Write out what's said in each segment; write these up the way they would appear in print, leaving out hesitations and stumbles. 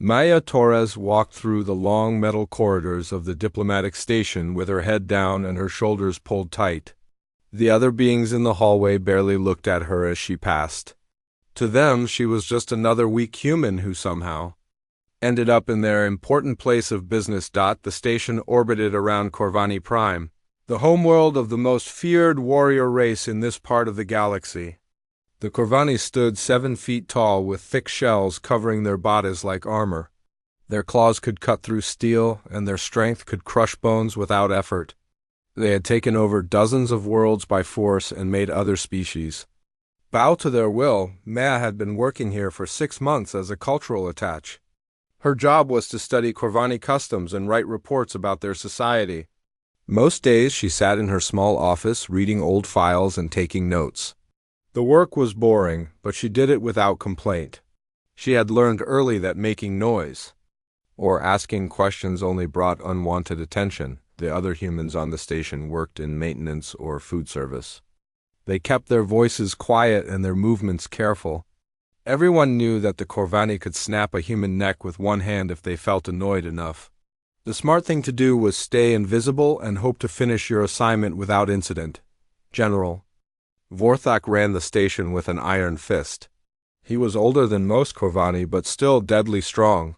Maya Torres walked through the long metal corridors of the diplomatic station with her head down and her shoulders pulled tight. The other beings in the hallway barely looked at her as she passed. To them, she was just another weak human who somehow ended up in their important place of business. The station orbited around Corvani Prime, the homeworld of the most feared warrior race in this part of the galaxy. The Corvani stood 7 feet tall with thick shells covering their bodies like armor. Their claws could cut through steel, and their strength could crush bones without effort. They had taken over dozens of worlds by force and made other species bow to their will. Maya had been working here for 6 months as a cultural attaché. Her job was to study Corvani customs and write reports about their society. Most days she sat in her small office reading old files and taking notes. The work was boring, but she did it without complaint. She had learned early that making noise or asking questions only brought unwanted attention. The other humans on the station worked in maintenance or food service. They kept their voices quiet and their movements careful. Everyone knew that the Corvani could snap a human neck with one hand if they felt annoyed enough. The smart thing to do was stay invisible and hope to finish your assignment without incident. General Vorthak ran the station with an iron fist. He was older than most Corvani, but still deadly strong.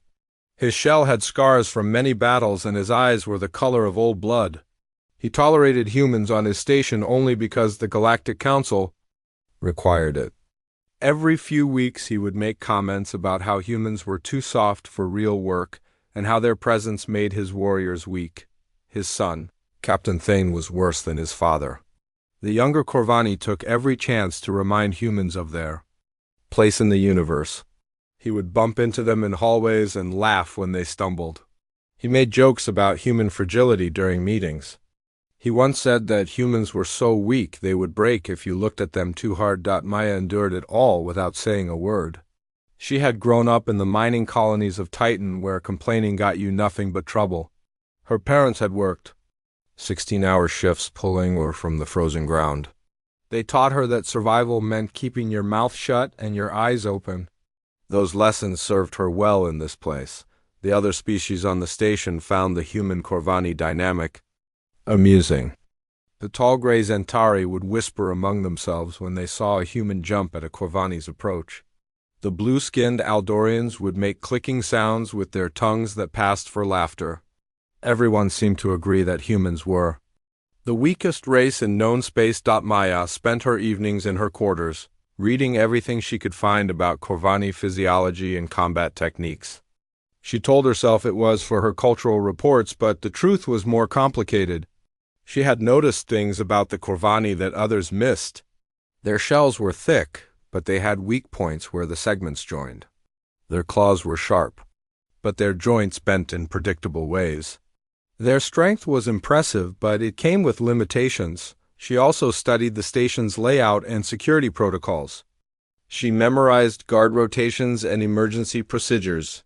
His shell had scars from many battles, and his eyes were the color of old blood. He tolerated humans on his station only because the Galactic Council required it. Every few weeks he would make comments about how humans were too soft for real work, and how their presence made his warriors weak. His son, Captain Thane, was worse than his father. The younger Corvani took every chance to remind humans of their place in the universe. He would bump into them in hallways and laugh when they stumbled. He made jokes about human fragility during meetings. He once said that humans were so weak they would break if you looked at them too hard. Maya endured it all without saying a word. She had grown up in the mining colonies of Titan, where complaining got you nothing but trouble. Her parents had worked 16-hour shifts pulling ore from the frozen ground. They taught her that survival meant keeping your mouth shut and your eyes open. Those lessons served her well in this place. The other species on the station found the human Corvani dynamic amusing. The tall gray Zentari would whisper among themselves when they saw a human jump at a Corvani's approach. The blue-skinned Aldorians would make clicking sounds with their tongues that passed for laughter. Everyone seemed to agree that humans were the weakest race in known space. Maya spent her evenings in her quarters, reading everything she could find about Corvani physiology and combat techniques. She told herself it was for her cultural reports, but the truth was more complicated. She had noticed things about the Corvani that others missed. Their shells were thick, but they had weak points where the segments joined. Their claws were sharp, but their joints bent in predictable ways. Their strength was impressive, but it came with limitations. She also studied the station's layout and security protocols. She memorized guard rotations and emergency procedures.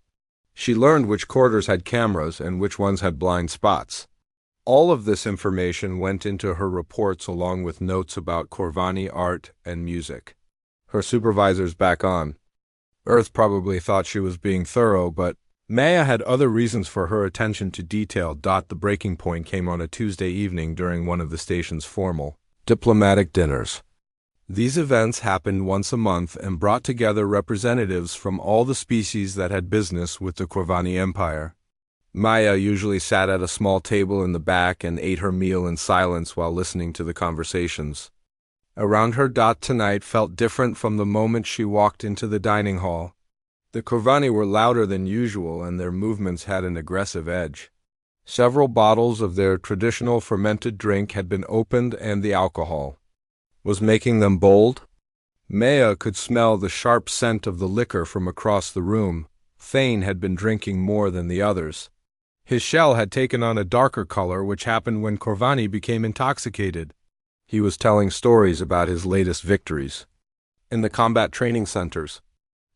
She learned which quarters had cameras and which ones had blind spots. All of this information went into her reports along with notes about Corvani art and music. Her supervisors back on Earth probably thought she was being thorough, but Maya had other reasons for her attention to detail. The breaking point came on a Tuesday evening during one of the station's formal diplomatic dinners. These events happened once a month and brought together representatives from all the species that had business with the Corvani Empire. Maya usually sat at a small table in the back and ate her meal in silence while listening to the conversations. Around her. Tonight felt different from the moment she walked into the dining hall. The Corvani were louder than usual, and their movements had an aggressive edge. Several bottles of their traditional fermented drink had been opened, and the alcohol was making them bold. Maya could smell the sharp scent of the liquor from across the room. Thane had been drinking more than the others. His shell had taken on a darker color, which happened when Corvani became intoxicated. He was telling stories about his latest victories in the combat training centers.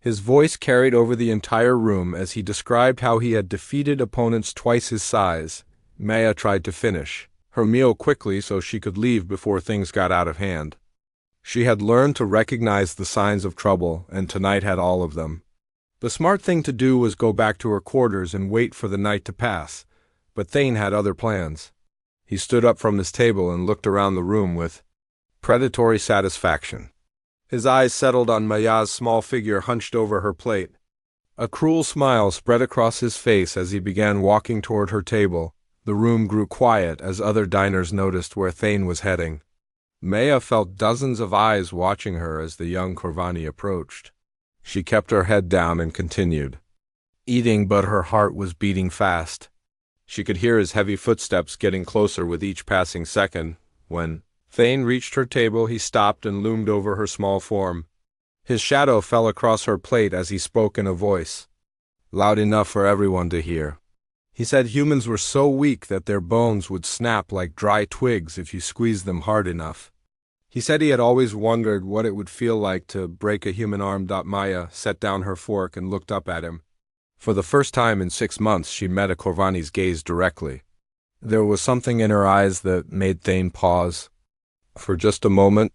His voice carried over the entire room as he described how he had defeated opponents twice his size. Maya tried to finish her meal quickly so she could leave before things got out of hand. She had learned to recognize the signs of trouble, and tonight had all of them. The smart thing to do was go back to her quarters and wait for the night to pass, but Thane had other plans. He stood up from his table and looked around the room with predatory satisfaction. His eyes settled on Maya's small figure hunched over her plate. A cruel smile spread across his face as he began walking toward her table. The room grew quiet as other diners noticed where Thane was heading. Maya felt dozens of eyes watching her as the young Corvani approached. She kept her head down and continued eating, but her heart was beating fast. She could hear his heavy footsteps getting closer with each passing second. When Thane reached her table, he stopped and loomed over her small form. His shadow fell across her plate as he spoke in a voice loud enough for everyone to hear. He said humans were so weak that their bones would snap like dry twigs if you squeezed them hard enough. He said he had always wondered what it would feel like to break a human arm. Maya set down her fork and looked up at him. For the first time in 6 months, she met a Corvani's gaze directly. There was something in her eyes that made Thane pause for just a moment,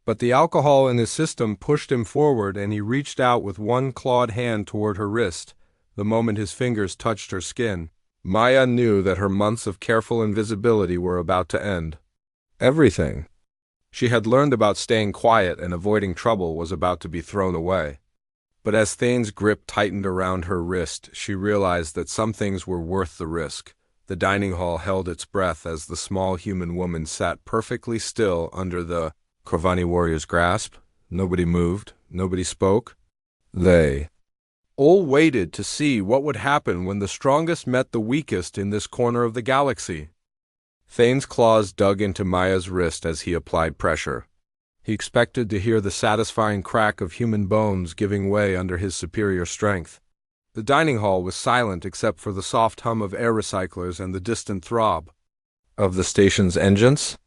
but the alcohol in his system pushed him forward and he reached out with one clawed hand toward her wrist. The moment his fingers touched her skin, Maya knew that her months of careful invisibility were about to end. Everything she had learned about staying quiet and avoiding trouble was about to be thrown away. But as Thane's grip tightened around her wrist, she realized that some things were worth the risk. The dining hall held its breath as the small human woman sat perfectly still under the Corvani warrior's grasp. Nobody moved, nobody spoke. They all waited to see what would happen when the strongest met the weakest in this corner of the galaxy. Thane's claws dug into Maya's wrist as he applied pressure. He expected to hear the satisfying crack of human bones giving way under his superior strength. The dining hall was silent except for the soft hum of air recyclers and the distant throb of the station's engines.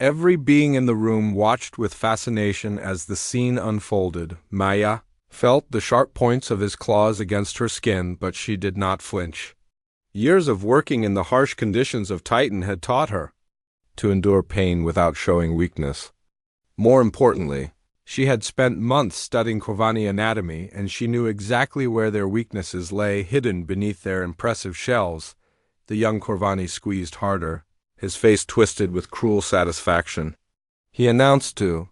Every being in the room watched with fascination as the scene unfolded. Maya felt the sharp points of his claws against her skin, but she did not flinch. Years of working in the harsh conditions of Titan had taught her to endure pain without showing weakness. More importantly, she had spent months studying Corvani anatomy, and she knew exactly where their weaknesses lay hidden beneath their impressive shells. The young Corvani squeezed harder, his face twisted with cruel satisfaction. He announced to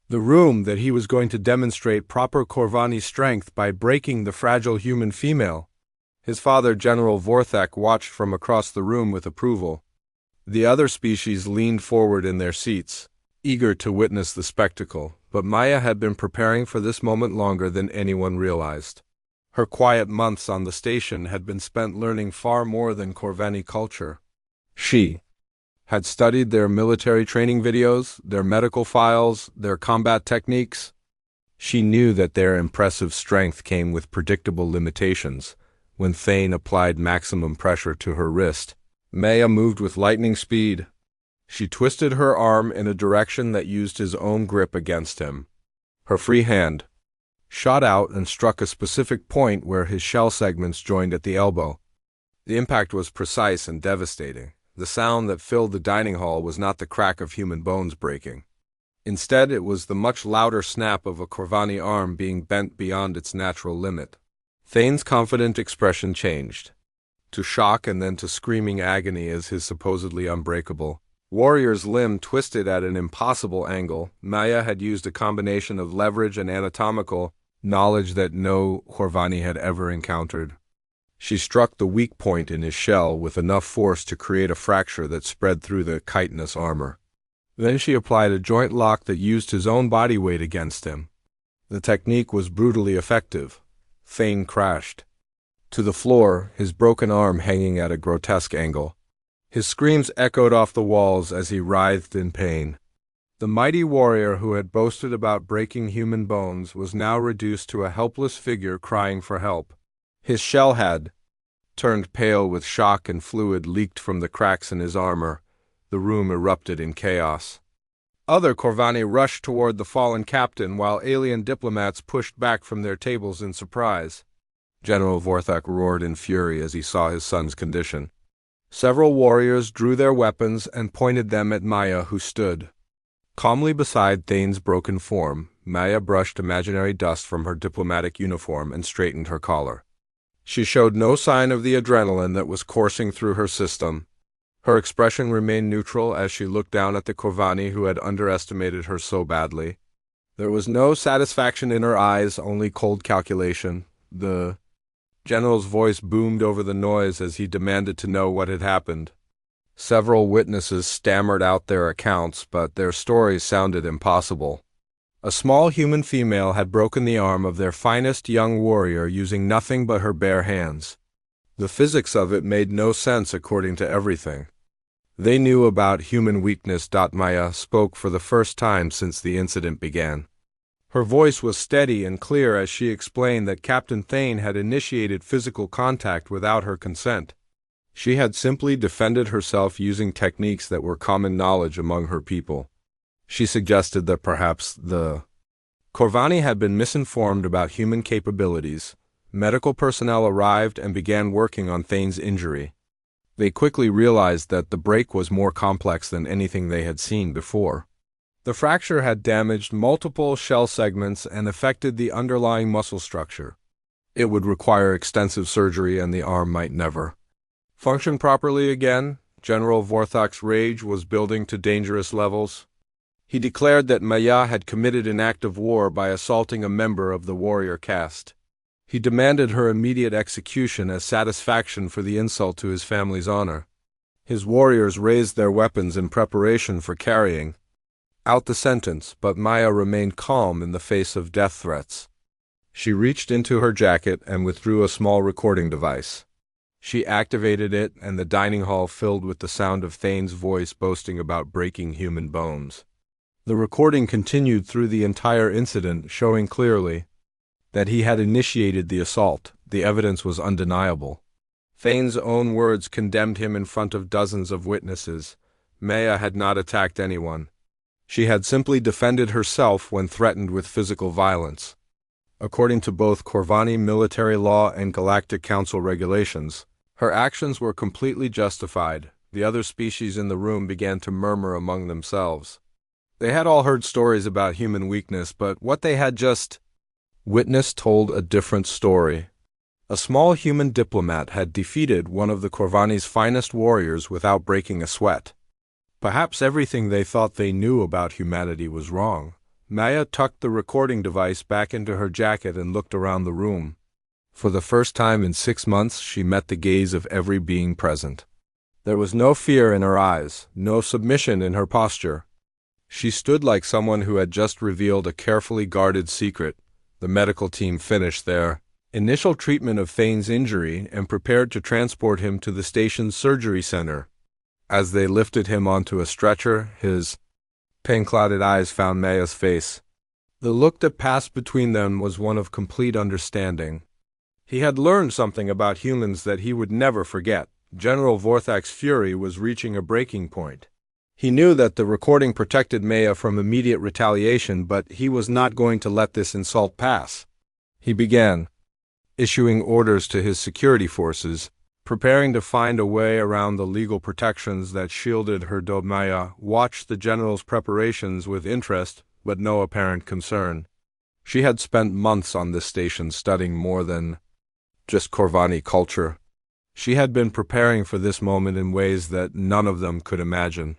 the room that he was going to demonstrate proper Corvani strength by breaking the fragile human female. His father, General Vorthak, watched from across the room with approval. The other species leaned forward in their seats, eager to witness the spectacle, but Maya had been preparing for this moment longer than anyone realized. Her quiet months on the station had been spent learning far more than Corvani culture. She had studied their military training videos, their medical files, their combat techniques. She knew that their impressive strength came with predictable limitations. When Thane applied maximum pressure to her wrist, Maya moved with lightning speed. She twisted her arm in a direction that used his own grip against him. Her free hand shot out and struck a specific point where his shell segments joined at the elbow. The impact was precise and devastating. The sound that filled the dining hall was not the crack of human bones breaking. Instead, it was the much louder snap of a Corvani arm being bent beyond its natural limit. Thane's confident expression changed to shock and then to screaming agony as his supposedly unbreakable warrior's limb twisted at an impossible angle. Maya had used a combination of leverage and anatomical knowledge that no Corvani had ever encountered. She struck the weak point in his shell with enough force to create a fracture that spread through the chitinous armor. Then she applied a joint lock that used his own body weight against him. The technique was brutally effective. Thane crashed to the floor, his broken arm hanging at a grotesque angle. His screams echoed off the walls as he writhed in pain. The mighty warrior who had boasted about breaking human bones was now reduced to a helpless figure crying for help. His shell had turned pale with shock and fluid leaked from the cracks in his armor. The room erupted in chaos. Other Corvani rushed toward the fallen captain while alien diplomats pushed back from their tables in surprise. General Vorthak roared in fury as he saw his son's condition. Several warriors drew their weapons and pointed them at Maya, who stood Calmly beside Thane's broken form, Maya brushed imaginary dust from her diplomatic uniform and straightened her collar. She showed no sign of the adrenaline that was coursing through her system. Her expression remained neutral as she looked down at the Corvani who had underestimated her so badly. There was no satisfaction in her eyes, only cold calculation. The general's voice boomed over the noise as he demanded to know what had happened. Several witnesses stammered out their accounts, but their stories sounded impossible. A small human female had broken the arm of their finest young warrior using nothing but her bare hands. The physics of it made no sense according to everything. They knew about human weakness. Maya spoke for the first time since the incident began. Her voice was steady and clear as she explained that Captain Thane had initiated physical contact without her consent. She had simply defended herself using techniques that were common knowledge among her people. She suggested that perhaps the Corvani had been misinformed about human capabilities. Medical personnel arrived and began working on Thane's injury. They quickly realized that the break was more complex than anything they had seen before. The fracture had damaged multiple shell segments and affected the underlying muscle structure. It would require extensive surgery and the arm might never function properly again. General Vorthok's rage was building to dangerous levels. He declared that Maya had committed an act of war by assaulting a member of the warrior caste. He demanded her immediate execution as satisfaction for the insult to his family's honor. His warriors raised their weapons in preparation for carrying out the sentence, but Maya remained calm in the face of death threats. She reached into her jacket and withdrew a small recording device. She activated it, and the dining hall filled with the sound of Thane's voice boasting about breaking human bones. The recording continued through the entire incident, showing clearly that he had initiated the assault. The evidence was undeniable. Thane's own words condemned him in front of dozens of witnesses. Maya had not attacked anyone. She had simply defended herself when threatened with physical violence. According to both Corvani military law and Galactic Council regulations, her actions were completely justified. The other species in the room began to murmur among themselves. They had all heard stories about human weakness, but what they had just witnessed told a different story. A small human diplomat had defeated one of the Corvani's finest warriors without breaking a sweat. Perhaps everything they thought they knew about humanity was wrong. Maya tucked the recording device back into her jacket and looked around the room. For the first time in 6 months, she met the gaze of every being present. There was no fear in her eyes, no submission in her posture. She stood like someone who had just revealed a carefully guarded secret. The medical team finished their initial treatment of Thane's injury and prepared to transport him to the station's surgery center. As they lifted him onto a stretcher, his pain-clouded eyes found Maya's face. The look that passed between them was one of complete understanding. He had learned something about humans that he would never forget. General Vorthok's fury was reaching a breaking point. He knew that the recording protected Maya from immediate retaliation, but he was not going to let this insult pass. He began issuing orders to his security forces, preparing to find a way around the legal protections that shielded her. Maya watched the general's preparations with interest, but no apparent concern. She had spent months on this station studying more than just Corvani culture. She had been preparing for this moment in ways that none of them could imagine.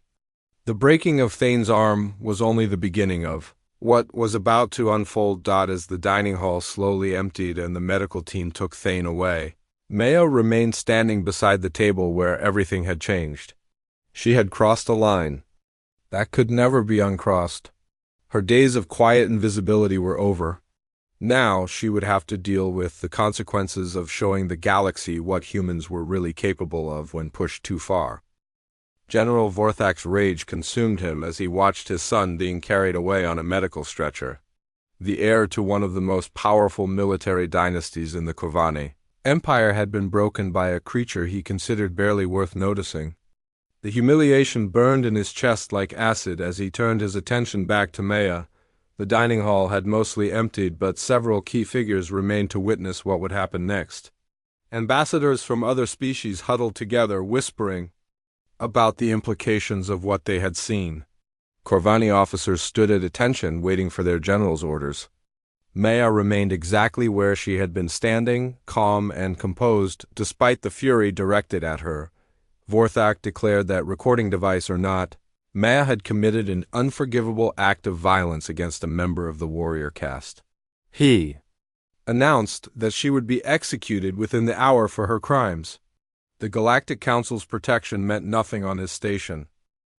The breaking of Thane's arm was only the beginning of what was about to unfold. As the dining hall slowly emptied and the medical team took Thane away, Maya remained standing beside the table where everything had changed. She had crossed a line that could never be uncrossed. Her days of quiet invisibility were over. Now she would have to deal with the consequences of showing the galaxy what humans were really capable of when pushed too far. General Vorthok's rage consumed him as he watched his son being carried away on a medical stretcher. The heir to one of the most powerful military dynasties in the Corvani Empire had been broken by a creature he considered barely worth noticing. The humiliation burned in his chest like acid as he turned his attention back to Maya. The dining hall had mostly emptied, but several key figures remained to witness what would happen next. Ambassadors from other species huddled together, whispering about the implications of what they had seen. Corvani officers stood at attention, waiting for their general's orders. Maya remained exactly where she had been standing, calm and composed, despite the fury directed at her. Vorthak declared that, recording device or not, Maya had committed an unforgivable act of violence against a member of the warrior caste. He announced that she would be executed within the hour for her crimes. The Galactic Council's protection meant nothing on his station.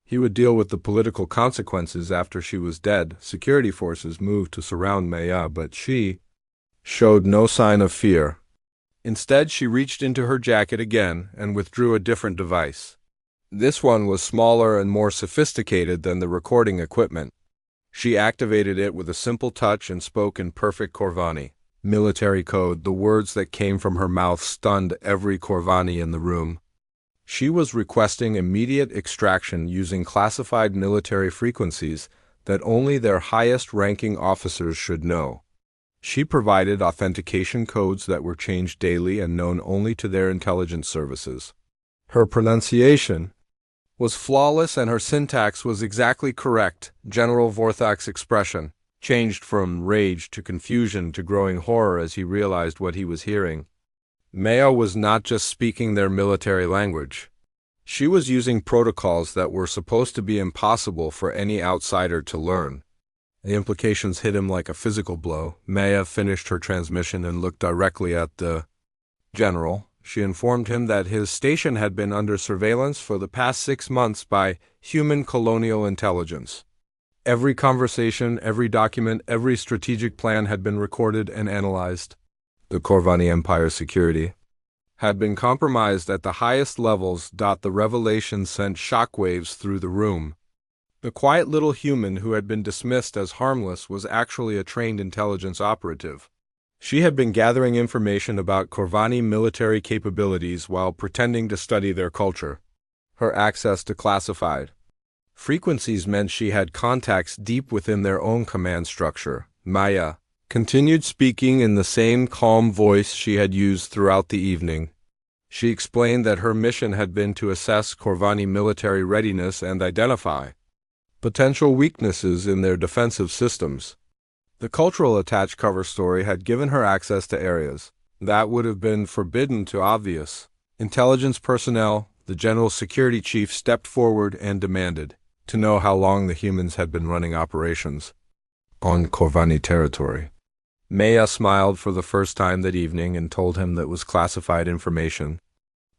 He would deal with the political consequences after she was dead. Security forces moved to surround Maya, but she showed no sign of fear. Instead, she reached into her jacket again and withdrew a different device. This one was smaller and more sophisticated than the recording equipment. She activated it with a simple touch and spoke in perfect Corvani military code. The words that came from her mouth stunned every Corvani in the room. She was requesting immediate extraction using classified military frequencies that only their highest-ranking officers should know. She provided authentication codes that were changed daily and known only to their intelligence services. Her pronunciation was flawless and her syntax was exactly correct. General Vorthak's expression changed from rage to confusion to growing horror as he realized what he was hearing. Maya was not just speaking their military language. She was using protocols that were supposed to be impossible for any outsider to learn. The implications hit him like a physical blow. Maya finished her transmission and looked directly at the general. She informed him that his station had been under surveillance for the past 6 months by human colonial intelligence. Every conversation, every document, every strategic plan had been recorded and analyzed. The Corvani Empire's security had been compromised at the highest levels. The revelation sent shockwaves through the room. The quiet little human who had been dismissed as harmless was actually a trained intelligence operative. She had been gathering information about Corvani military capabilities while pretending to study their culture. Her access to classified frequencies meant she had contacts deep within their own command structure. Maya continued speaking in the same calm voice she had used throughout the evening. She explained that her mission had been to assess Corvani military readiness and identify potential weaknesses in their defensive systems. The cultural attached cover story had given her access to areas that would have been forbidden to obvious intelligence personnel. The general security chief stepped forward and demanded to know how long the humans had been running operations on Corvani territory. Maya smiled for the first time that evening and told him that was classified information.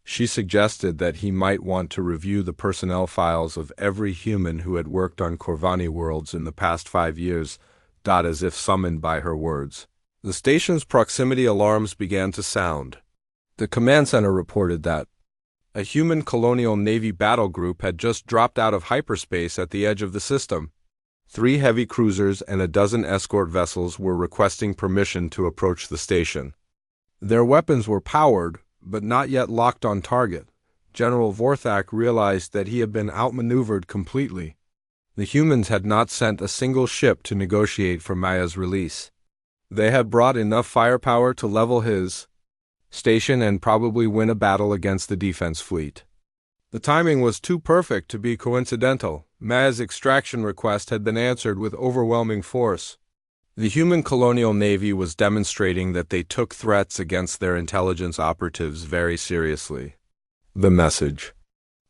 She suggested that he might want to review the personnel files of every human who had worked on Corvani worlds in the past 5 years, as if summoned by her words. The station's proximity alarms began to sound. The command center reported that a human colonial navy battle group had just dropped out of hyperspace at the edge of the system. 3 heavy cruisers and a dozen escort vessels were requesting permission to approach the station. Their weapons were powered, but not yet locked on target. General Vorthak realized that he had been outmaneuvered completely. The humans had not sent a single ship to negotiate for Maya's release. They had brought enough firepower to level his station and probably win a battle against the defense fleet. The timing was too perfect to be coincidental. Maya's extraction request had been answered with overwhelming force. The human colonial navy was demonstrating that they took threats against their intelligence operatives very seriously. The message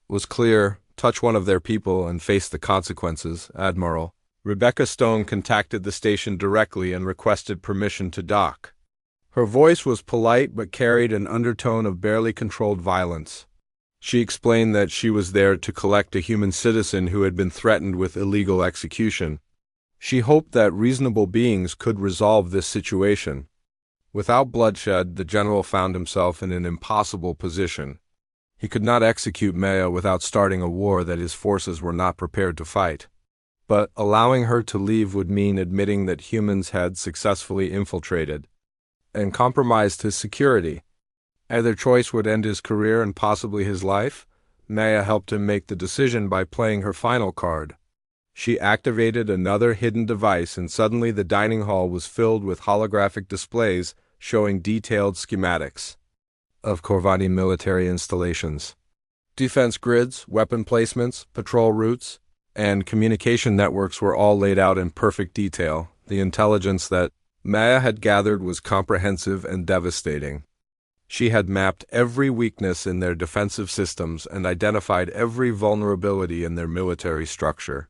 was clear: touch one of their people and face the consequences, Admiral. Rebecca Stone contacted the station directly and requested permission to dock. Her voice was polite but carried an undertone of barely controlled violence. She explained that she was there to collect a human citizen who had been threatened with illegal execution. She hoped that reasonable beings could resolve this situation. Without bloodshed, the general found himself in an impossible position. He could not execute Maya without starting a war that his forces were not prepared to fight. But allowing her to leave would mean admitting that humans had successfully infiltrated and compromised his security. Either choice would end his career and possibly his life. Maya helped him make the decision by playing her final card. She activated another hidden device, and suddenly the dining hall was filled with holographic displays showing detailed schematics of Corvani military installations. Defense grids, weapon placements, patrol routes. and communication networks were all laid out in perfect detail. The intelligence that Maya had gathered was comprehensive and devastating. She had mapped every weakness in their defensive systems and identified every vulnerability in their military structure.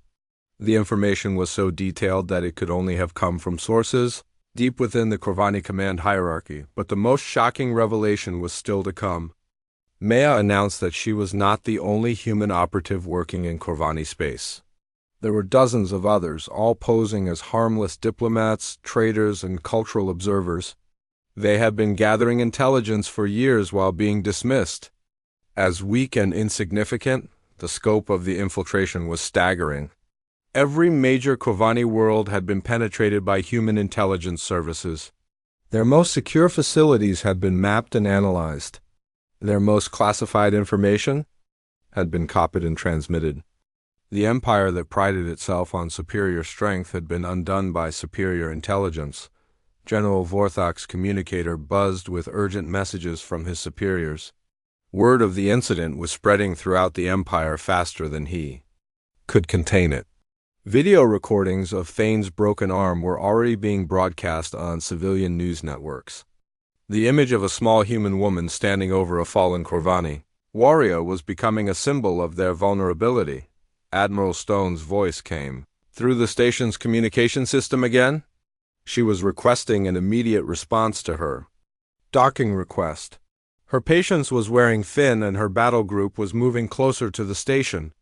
The information was so detailed that it could only have come from sources deep within the Corvani command hierarchy, but the most shocking revelation was still to come. Maya announced that she was not the only human operative working in Corvani space. There were dozens of others, all posing as harmless diplomats, traders, and cultural observers. They had been gathering intelligence for years while being dismissed. As weak and insignificant, the scope of the infiltration was staggering. Every major Corvani world had been penetrated by human intelligence services. Their most secure facilities had been mapped and analyzed. Their most classified information had been copied and transmitted. The empire that prided itself on superior strength had been undone by superior intelligence. General Vorthok's communicator buzzed with urgent messages from his superiors. Word of the incident was spreading throughout the empire faster than he could contain it. Video recordings of Thane's broken arm were already being broadcast on civilian news networks. The image of a small human woman standing over a fallen Corvani warrior was becoming a symbol of their vulnerability. Admiral Stone's voice came through the station's communication system again. She was requesting an immediate response to her docking request. Her patience was wearing thin and her battle group was moving closer to the station.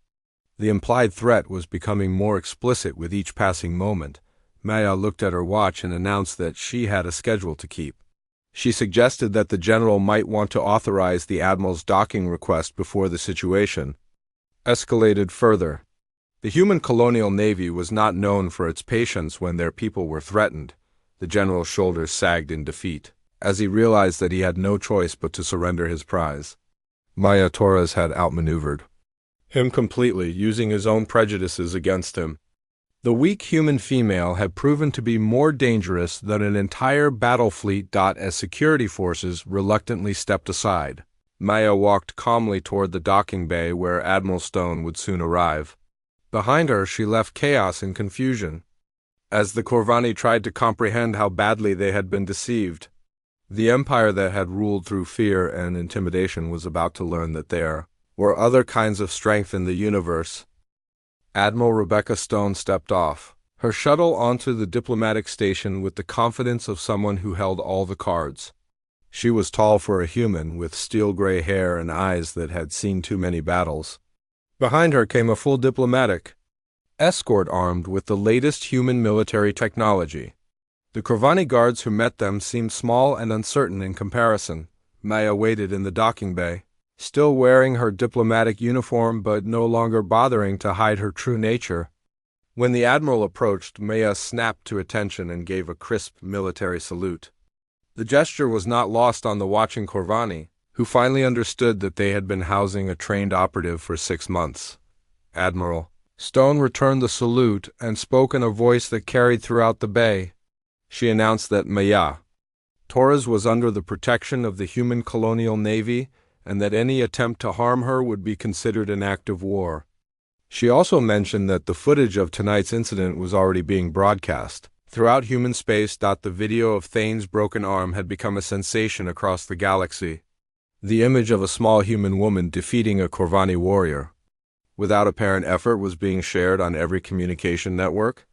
The implied threat was becoming more explicit with each passing moment. Maya looked at her watch and announced that she had a schedule to keep. She suggested that the general might want to authorize the admiral's docking request before the situation escalated further. The human colonial navy was not known for its patience when their people were threatened. The general's shoulders sagged in defeat, as he realized that he had no choice but to surrender his prize. Maya Torres had outmaneuvered him completely, using his own prejudices against him. The weak human female had proven to be more dangerous than an entire battle fleet. As security forces reluctantly stepped aside, Maya walked calmly toward the docking bay where Admiral Stone would soon arrive. Behind her, she left chaos and confusion, as the Corvani tried to comprehend how badly they had been deceived. The empire that had ruled through fear and intimidation was about to learn that there were other kinds of strength in the universe. Admiral Rebecca Stone stepped off her shuttle onto the diplomatic station with the confidence of someone who held all the cards. She was tall for a human, with steel-gray hair and eyes that had seen too many battles. Behind her came a full diplomatic escort armed with the latest human military technology. The Corvani guards who met them seemed small and uncertain in comparison. Maya waited in the docking bay, still wearing her diplomatic uniform but no longer bothering to hide her true nature. When the admiral approached, Maya snapped to attention and gave a crisp military salute. The gesture was not lost on the watching Corvani, who finally understood that they had been housing a trained operative for 6 months. Admiral Stone returned the salute and spoke in a voice that carried throughout the bay. She announced that Maya Torres was under the protection of the human colonial navy and that any attempt to harm her would be considered an act of war. She also mentioned that the footage of tonight's incident was already being broadcast throughout human space. The video of Thane's broken arm had become a sensation across the galaxy. The image of a small human woman defeating a Corvani warrior without apparent effort was being shared on every communication network.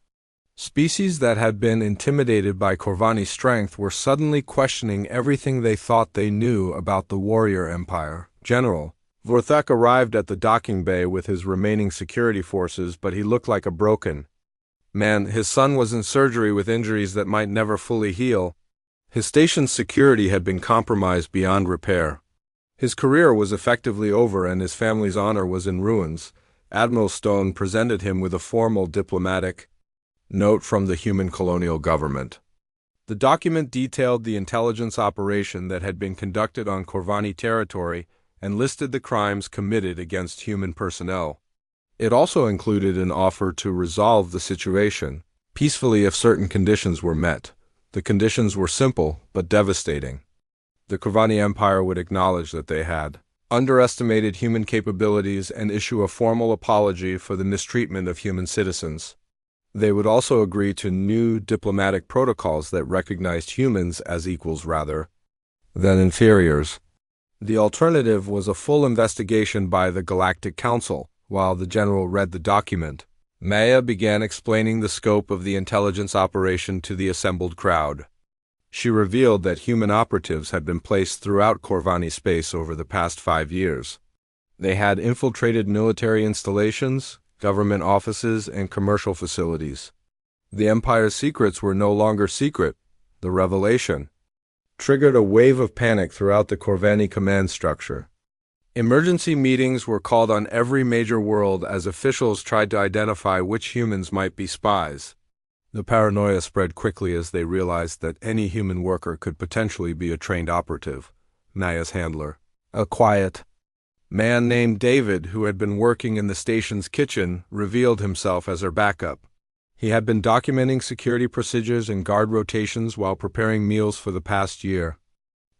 Species that had been intimidated by Corvani strength were suddenly questioning everything they thought they knew about the warrior empire. General Vorthok arrived at the docking bay with his remaining security forces, but he looked like a broken man. His son was in surgery with injuries that might never fully heal. His station's security had been compromised beyond repair. His career was effectively over and his family's honor was in ruins. Admiral Stone presented him with a formal diplomatic note from the human colonial government. The document detailed the intelligence operation that had been conducted on Corvani territory and listed the crimes committed against human personnel. It also included an offer to resolve the situation peacefully if certain conditions were met. The conditions were simple but devastating. The Corvani Empire would acknowledge that they had underestimated human capabilities and issue a formal apology for the mistreatment of human citizens. They would also agree to new diplomatic protocols that recognized humans as equals rather than inferiors. The alternative was a full investigation by the Galactic Council. While the general read the document, Maya began explaining the scope of the intelligence operation to the assembled crowd. She revealed that human operatives had been placed throughout Corvani space over the past 5 years. They had infiltrated military installations, government offices, and commercial facilities. The Empire's secrets were no longer secret. The revelation triggered a wave of panic throughout the Corvani command structure. Emergency meetings were called on every major world as officials tried to identify which humans might be spies. The paranoia spread quickly as they realized that any human worker could potentially be a trained operative. Maya's handler, a quiet man named David, who had been working in the station's kitchen, revealed himself as her backup. He had been documenting security procedures and guard rotations while preparing meals for the past year.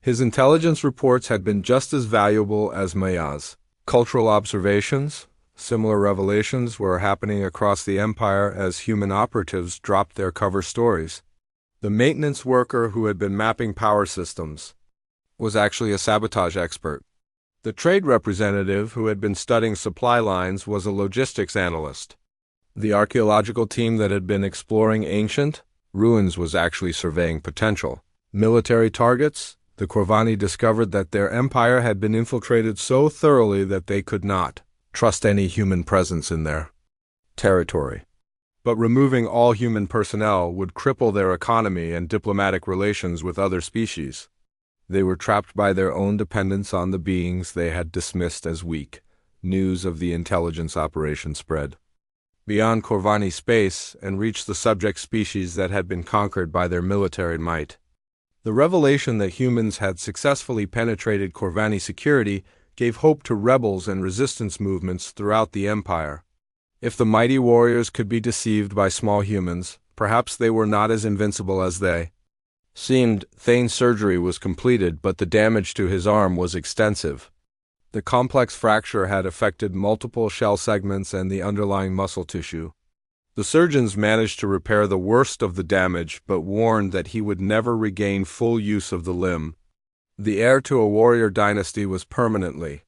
His intelligence reports had been just as valuable as Maya's. Cultural observations, similar revelations were happening across the Empire as human operatives dropped their cover stories. The maintenance worker who had been mapping power systems was actually a sabotage expert. The trade representative who had been studying supply lines was a logistics analyst. The archaeological team that had been exploring ancient ruins was actually surveying potential military targets. The Corvani discovered that their empire had been infiltrated so thoroughly that they could not trust any human presence in their territory. But removing all human personnel would cripple their economy and diplomatic relations with other species. They were trapped by their own dependence on the beings they had dismissed as weak. News of the intelligence operation spread beyond Corvani space and reached the subject species that had been conquered by their military might. The revelation that humans had successfully penetrated Corvani security gave hope to rebels and resistance movements throughout the Empire. If the mighty warriors could be deceived by small humans, perhaps they were not as invincible as they seemed. Thane's surgery was completed, but the damage to his arm was extensive. The complex fracture had affected multiple shell segments and the underlying muscle tissue. The surgeons managed to repair the worst of the damage, but warned that he would never regain full use of the limb. The heir to a warrior dynasty was permanently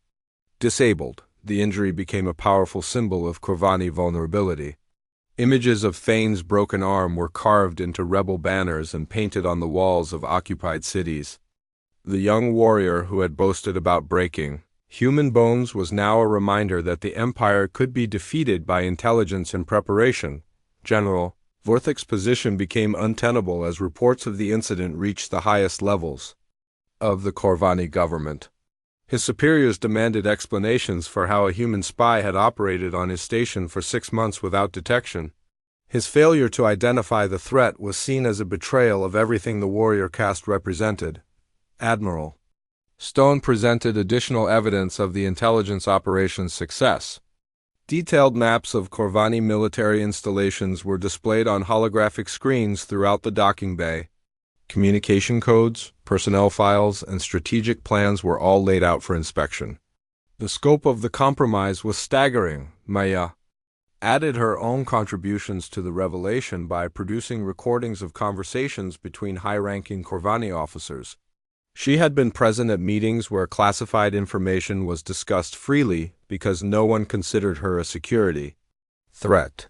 disabled. The injury became a powerful symbol of Corvani vulnerability. Images of Thane's broken arm were carved into rebel banners and painted on the walls of occupied cities. The young warrior who had boasted about breaking human bones was now a reminder that the Empire could be defeated by intelligence and preparation. General Vorthic's position became untenable as reports of the incident reached the highest levels of the Corvani government. His superiors demanded explanations for how a human spy had operated on his station for 6 months without detection. His failure to identify the threat was seen as a betrayal of everything the warrior caste represented. Admiral Stone presented additional evidence of the intelligence operation's success. Detailed maps of Corvani military installations were displayed on holographic screens throughout the docking bay. Communication codes, personnel files, and strategic plans were all laid out for inspection. The scope of the compromise was staggering. Maya added her own contributions to the revelation by producing recordings of conversations between high-ranking Corvani officers. She had been present at meetings where classified information was discussed freely because no one considered her a security threat.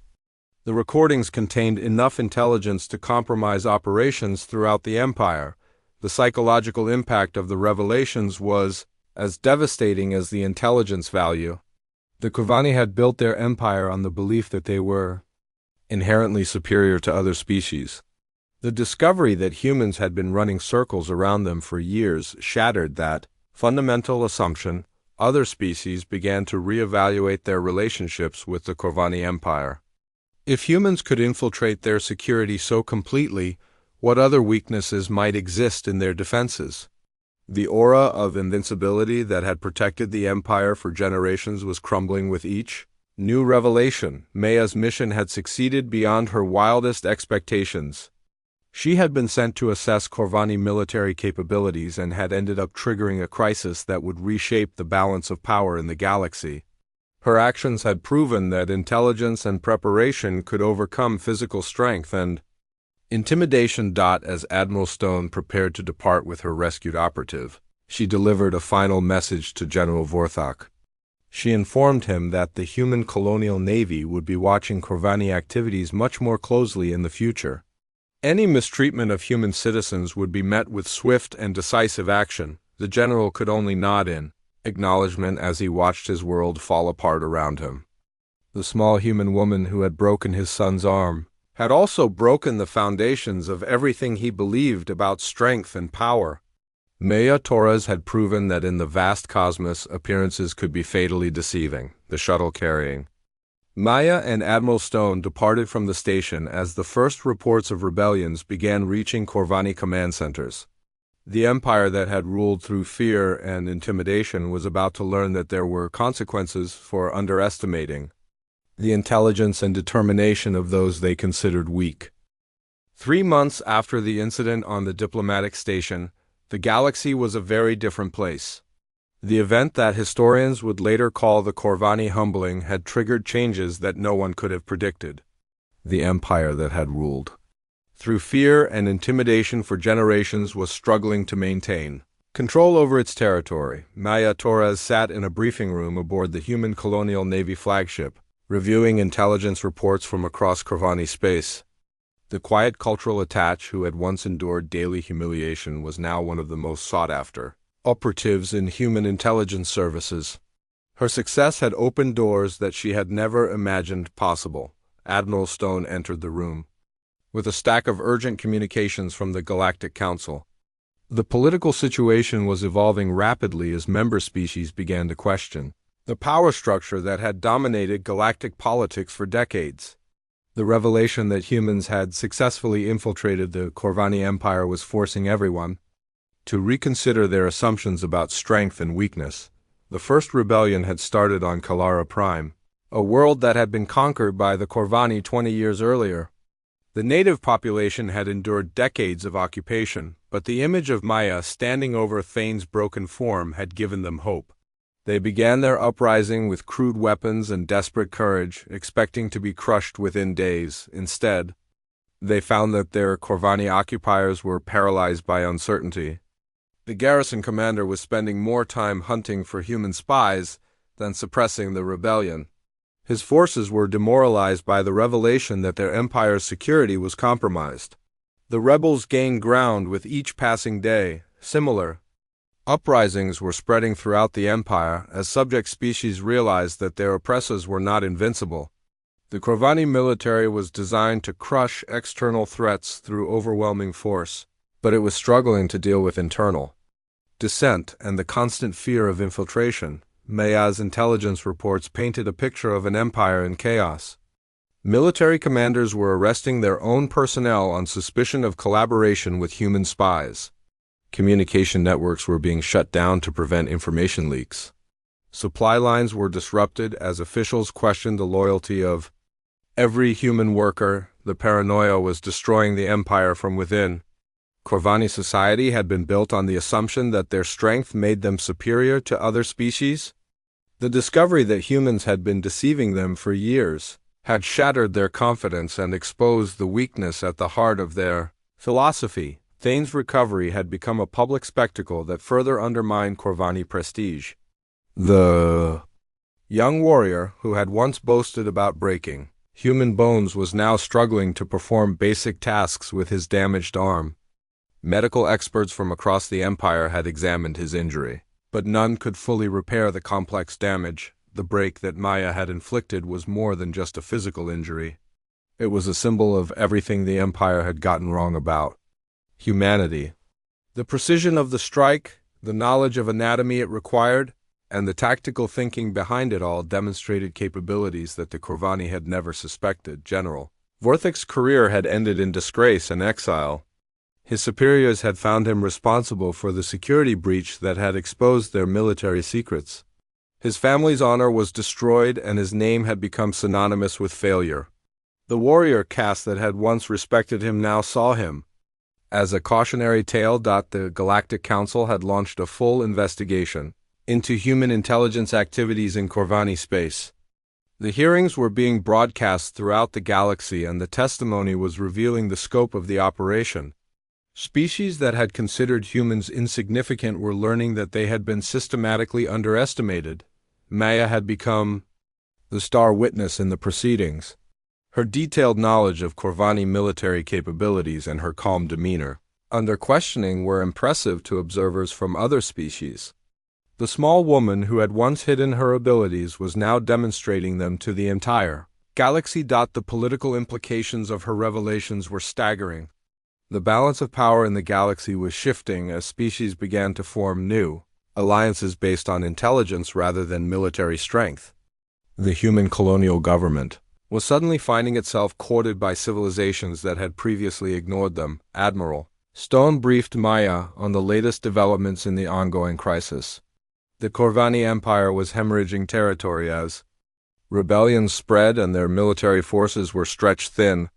The recordings contained enough intelligence to compromise operations throughout the Empire. The psychological impact of the revelations was as devastating as the intelligence value. The Corvani had built their empire on the belief that they were inherently superior to other species. The discovery that humans had been running circles around them for years shattered that fundamental assumption. Other species began to reevaluate their relationships with the Corvani Empire. If humans could infiltrate their security so completely, what other weaknesses might exist in their defenses? The aura of invincibility that had protected the Empire for generations was crumbling with each new revelation. Maya's mission had succeeded beyond her wildest expectations. She had been sent to assess Corvani military capabilities and had ended up triggering a crisis that would reshape the balance of power in the galaxy. Her actions had proven that intelligence and preparation could overcome physical strength and intimidation. As Admiral Stone prepared to depart with her rescued operative, she delivered a final message to General Vorthok. She informed him that the human colonial navy would be watching Corvani activities much more closely in the future. Any mistreatment of human citizens would be met with swift and decisive action. The general could only nod in acknowledgement as he watched his world fall apart around him. The small human woman who had broken his son's arm had also broken the foundations of everything he believed about strength and power. Maya Torres had proven that in the vast cosmos, appearances could be fatally deceiving. The shuttle carrying Maya and Admiral Stone departed from the station as the first reports of rebellions began reaching Corvani command centers. The empire that had ruled through fear and intimidation was about to learn that there were consequences for underestimating the intelligence and determination of those they considered weak. 3 months after the incident on the diplomatic station, the galaxy was a very different place. The event that historians would later call the Corvani humbling had triggered changes that no one could have predicted. The empire that had ruled through fear and intimidation for generations was struggling to maintain control over its territory. Maya Torres sat in a briefing room aboard the human colonial navy flagship, reviewing intelligence reports from across Corvani space. The quiet cultural attach who had once endured daily humiliation was now one of the most sought-after operatives in human intelligence services. Her success had opened doors that she had never imagined possible. Admiral Stone entered the room with a stack of urgent communications from the Galactic Council. The political situation was evolving rapidly as member species began to question the power structure that had dominated galactic politics for decades. The revelation that humans had successfully infiltrated the Corvani Empire was forcing everyone to reconsider their assumptions about strength and weakness. The first rebellion had started on Kalara Prime, a world that had been conquered by the Corvani 20 years earlier. The native population had endured decades of occupation, but the image of Maya standing over Thane's broken form had given them hope. They began their uprising with crude weapons and desperate courage, expecting to be crushed within days. Instead, they found that their Corvani occupiers were paralyzed by uncertainty. The garrison commander was spending more time hunting for human spies than suppressing the rebellion. His forces were demoralized by the revelation that their empire's security was compromised. The rebels gained ground with each passing day. Similar uprisings were spreading throughout the empire as subject species realized that their oppressors were not invincible. The Corvani military was designed to crush external threats through overwhelming force, but it was struggling to deal with internal dissent and the constant fear of infiltration. Maya's intelligence reports painted a picture of an empire in chaos. Military commanders were arresting their own personnel on suspicion of collaboration with human spies. Communication networks were being shut down to prevent information leaks. Supply lines were disrupted as officials questioned the loyalty of every human worker. The paranoia was destroying the empire from within. Corvani society had been built on the assumption that their strength made them superior to other species. The discovery that humans had been deceiving them for years had shattered their confidence and exposed the weakness at the heart of their philosophy. Thane's recovery had become a public spectacle that further undermined Corvani prestige. The young warrior who had once boasted about breaking human bones was now struggling to perform basic tasks with his damaged arm. Medical experts from across the empire had examined his injury, but none could fully repair the complex damage. The break that Maya had inflicted was more than just a physical injury. It was a symbol of everything the empire had gotten wrong about humanity. The precision of the strike, the knowledge of anatomy it required, and the tactical thinking behind it all demonstrated capabilities that the Corvani had never suspected. General Vorthok's career had ended in disgrace and exile. His superiors had found him responsible for the security breach that had exposed their military secrets. His family's honor was destroyed and his name had become synonymous with failure. The warrior caste that had once respected him now saw him As a cautionary tale, the Galactic Council had launched a full investigation into human intelligence activities in Corvani space. The hearings were being broadcast throughout the galaxy, and the testimony was revealing the scope of the operation. Species that had considered humans insignificant were learning that they had been systematically underestimated. Maya had become the star witness in the proceedings. Her detailed knowledge of Corvani military capabilities and her calm demeanor under questioning were impressive to observers from other species. The small woman who had once hidden her abilities was now demonstrating them to the entire galaxy. The political implications of her revelations were staggering. The balance of power in the galaxy was shifting as species began to form new alliances based on intelligence rather than military strength. The human colonial government was suddenly finding itself courted by civilizations that had previously ignored them. Admiral Stone briefed Maya on the latest developments in the ongoing crisis. The Corvani Empire was hemorrhaging territory as rebellions spread and their military forces were stretched thin.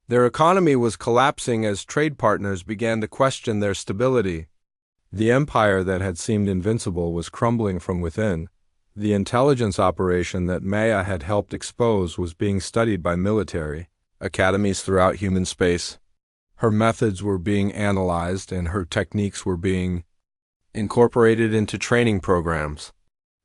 Their economy was collapsing as trade partners began to question their stability. The empire that had seemed invincible was crumbling from within. The intelligence operation that Maya had helped expose was being studied by military academies throughout human space. Her methods were being analyzed and her techniques were being incorporated into training programs.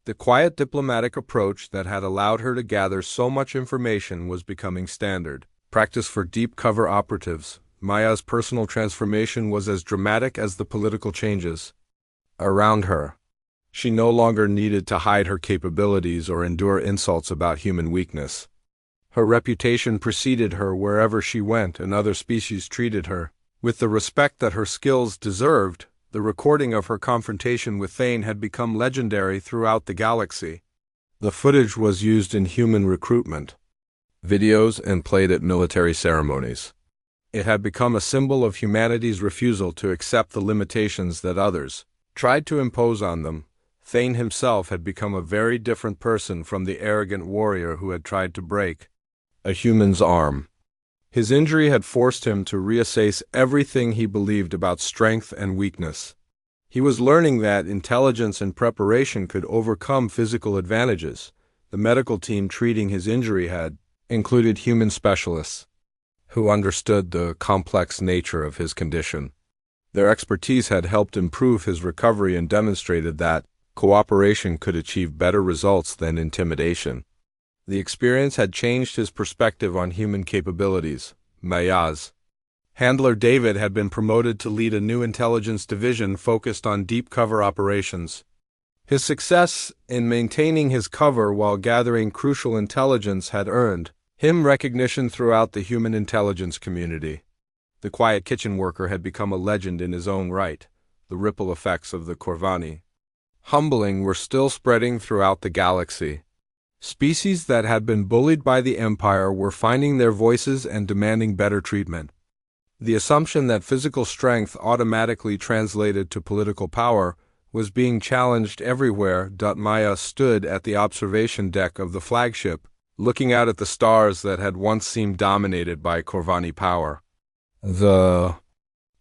The quiet diplomatic approach that had allowed her to gather so much information was becoming standard practice for deep cover operatives. Maya's personal transformation was as dramatic as the political changes around her. She no longer needed to hide her capabilities or endure insults about human weakness. Her reputation preceded her wherever she went, and other species treated her with the respect that her skills deserved. The recording of her confrontation with Thane had become legendary throughout the galaxy. The footage was used in human recruitment videos and played at military ceremonies. It had become a symbol of humanity's refusal to accept the limitations that others tried to impose on them. Thane himself had become a very different person from the arrogant warrior who had tried to break a human's arm. His injury had forced him to reassess everything he believed about strength and weakness. He was learning that intelligence and preparation could overcome physical advantages. The medical team treating his injury had included human specialists who understood the complex nature of his condition. Their expertise had helped improve his recovery and demonstrated that cooperation could achieve better results than intimidation. The experience had changed his perspective on human capabilities. Maya's handler David had been promoted to lead a new intelligence division focused on deep cover operations. His success in maintaining his cover while gathering crucial intelligence had earned him recognition throughout the human intelligence community. The quiet kitchen worker had become a legend in his own right. The ripple effects of the Corvani humbling were still spreading throughout the galaxy. Species that had been bullied by the Empire were finding their voices and demanding better treatment. The assumption that physical strength automatically translated to political power was being challenged everywhere. Maya stood at the observation deck of the flagship, looking out at the stars that had once seemed dominated by Corvani power. The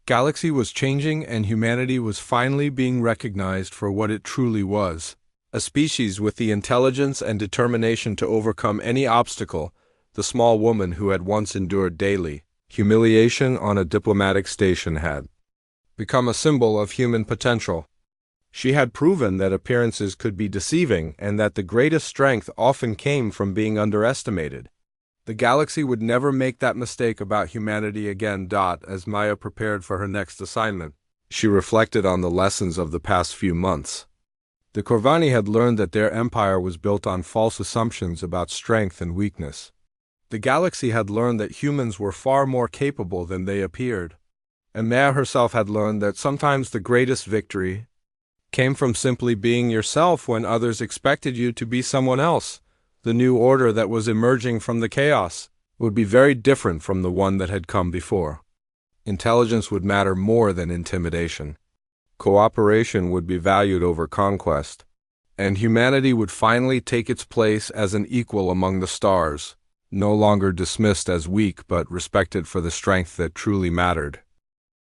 galaxy was changing, and humanity was finally being recognized for what it truly was. A species with the intelligence and determination to overcome any obstacle. The small woman who had once endured daily humiliation on a diplomatic station had become a symbol of human potential. She had proven that appearances could be deceiving and that the greatest strength often came from being underestimated. The galaxy would never make that mistake about humanity again. As Maya prepared for her next assignment, she reflected on the lessons of the past few months. The Corvani had learned that their empire was built on false assumptions about strength and weakness. The galaxy had learned that humans were far more capable than they appeared. And Maya herself had learned that sometimes the greatest victory came from simply being yourself when others expected you to be someone else. The new order that was emerging from the chaos would be very different from the one that had come before. Intelligence would matter more than intimidation. Cooperation would be valued over conquest, and humanity would finally take its place as an equal among the stars, no longer dismissed as weak but respected for the strength that truly mattered.